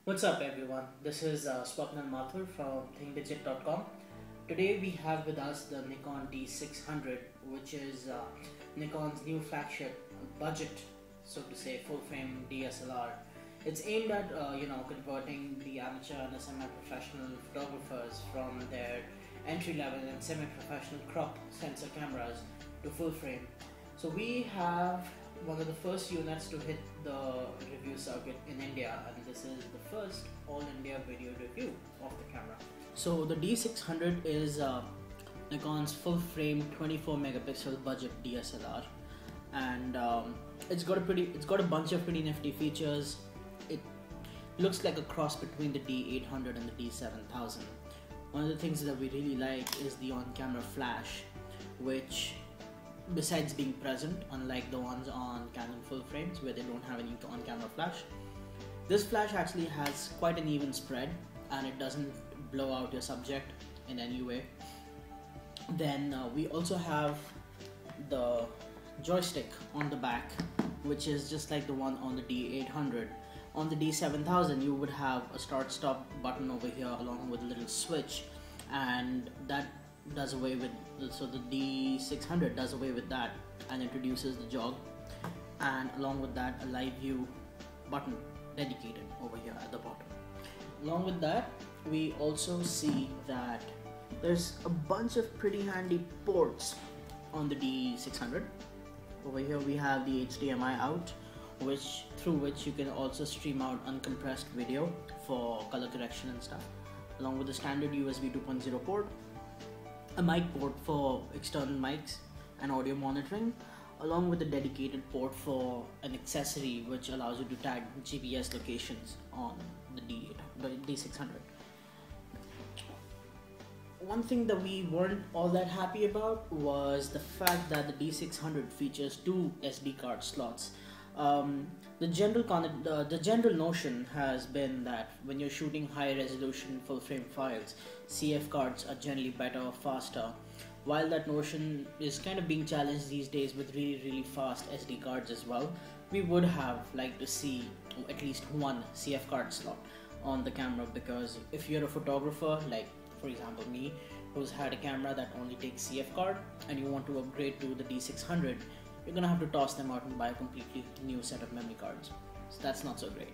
What's up everyone, this is Swapnil Mathur from thinkdigit.com. Today we have with us the Nikon D600, which is Nikon's new flagship budget, so to say, full frame DSLR. It's aimed at converting the amateur and semi-professional photographers from their entry-level and semi-professional crop sensor cameras to full frame. So we have one of the first units to hit the review circuit in India, and this is the first all India video review of the camera. So the D600 is Nikon's full frame 24 megapixel budget DSLR, and it's got a bunch of pretty nifty features. It looks like a cross between the D800 and the D7000. One of the things that we really like is the on-camera flash, which, besides being present, unlike the ones on Canon full frames where they don't have any on-camera flash, this flash actually has quite an even spread and it doesn't blow out your subject in any way. Then we also have the joystick on the back, which is just like the one on the D800. On the D7000 you would have a start-stop button over here along with a little switch, and that does away with, so the D600 does away with that and introduces the jog, and along with that a live view button dedicated over here at the bottom. Along with that we also see that there's a bunch of pretty handy ports on the D600. Over here we have the HDMI out, through which you can also stream out uncompressed video for color correction and stuff, along with the standard USB 2.0 port, a mic port for external mics and audio monitoring, along with a dedicated port for an accessory which allows you to tag GPS locations on the D600. One thing that we weren't all that happy about was the fact that the D600 features two SD card slots. The general notion has been that when you're shooting high resolution full frame files, CF cards are generally better, faster. While that notion is kind of being challenged these days with really fast SD cards as well, we would have liked to see at least one CF card slot on the camera, because if you're a photographer, like for example me, who's had a camera that only takes CF card, and you want to upgrade to the D600, you're gonna have to toss them out and buy a completely new set of memory cards. So that's not so great.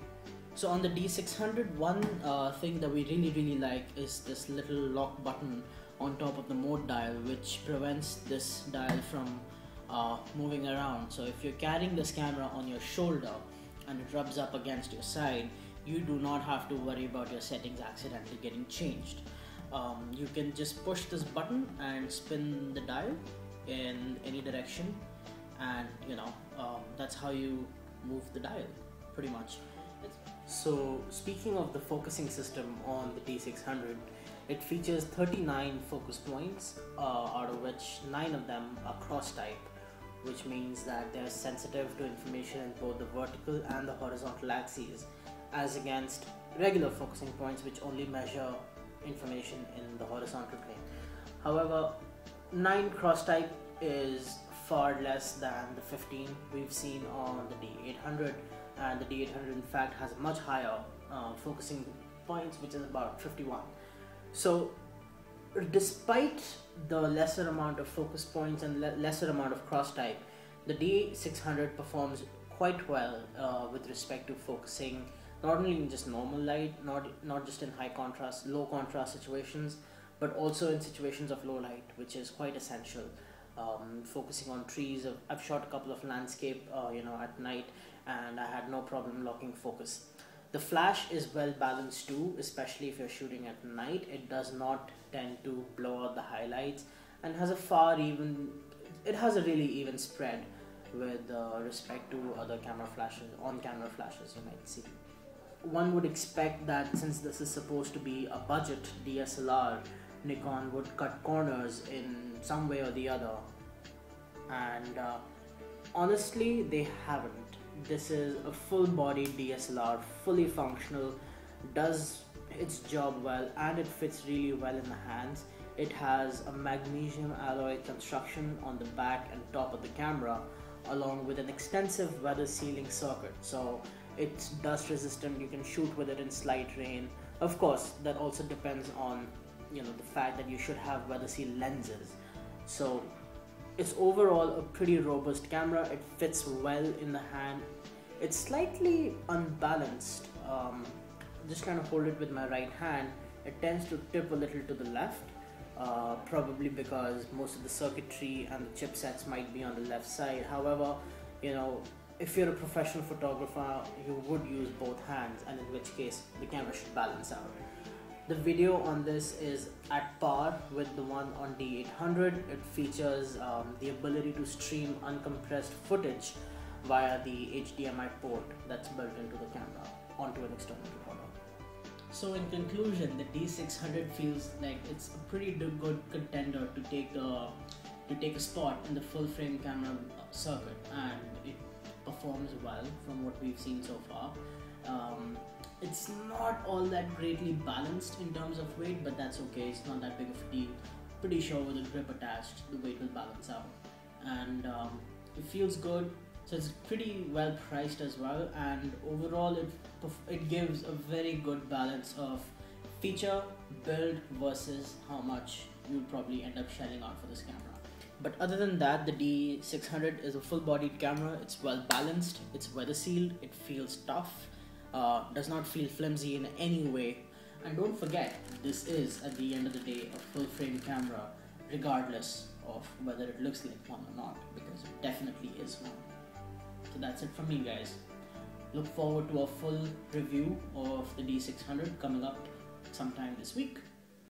So on the D600, one thing that we really like is this little lock button on top of the mode dial, which prevents this dial from moving around. So if you're carrying this camera on your shoulder and it rubs up against your side, you do not have to worry about your settings accidentally getting changed. You can just push this button and spin the dial in any direction, and that's how you move the dial pretty much. So speaking of the focusing system on the D600, it features 39 focus points, out of which 9 of them are cross type, which means that they're sensitive to information in both the vertical and the horizontal axes, as against regular focusing points which only measure information in the horizontal plane. However, 9 cross type is far less than the 15 we've seen on the D800, and the D800 in fact has much higher focusing points, which is about 51. So despite the lesser amount of focus points and lesser amount of cross type, the D600 performs quite well with respect to focusing, not only in just normal light, not just in high contrast, low contrast situations, but also in situations of low light, which is quite essential. Focusing on trees, I've shot a couple of landscape at night, and I had no problem locking focus. The flash is well balanced too, especially if you're shooting at night. It does not tend to blow out the highlights, and has a really even spread with respect to other on-camera flashes you might see. One would expect that since this is supposed to be a budget DSLR, Nikon would cut corners in some way or the other, and honestly they haven't. This is a full body DSLR, fully functional, does its job well, and it fits really well in the hands. It has a magnesium alloy construction on the back and top of the camera, along with an extensive weather sealing circuit. So It's dust resistant, you can shoot with it in slight rain. Of course, that also depends on the fact that you should have weather seal lenses. So it's overall a pretty robust camera. It fits well in the hand. It's slightly unbalanced. Just kind of hold it with my right hand. It tends to tip a little to the left, probably because most of the circuitry and the chipsets might be on the left side. However, if you're a professional photographer, you would use both hands, and in which case the camera should balance out. The video on this is at par with the one on D800. It features the ability to stream uncompressed footage via the HDMI port that's built into the camera onto an external recorder. So in conclusion, the D600 feels like it's a pretty good contender to take a spot in the full frame camera circuit, and it performs well from what we've seen so far. It's not all that greatly balanced in terms of weight, but that's okay. It's not that big of a deal. Pretty sure with a grip attached, the weight will balance out, and it feels good. So it's pretty well priced as well, and overall it gives a very good balance of feature, build versus how much you'll probably end up shelling out for this camera. But other than that, the D600 is a full-bodied camera. It's well balanced, it's weather sealed, it feels tough, does not feel flimsy in any way. And don't forget, this is at the end of the day a full-frame camera, regardless of whether it looks like one or not, because it definitely is one. So that's it from me, guys. Look forward to a full review of the D600 coming up sometime this week.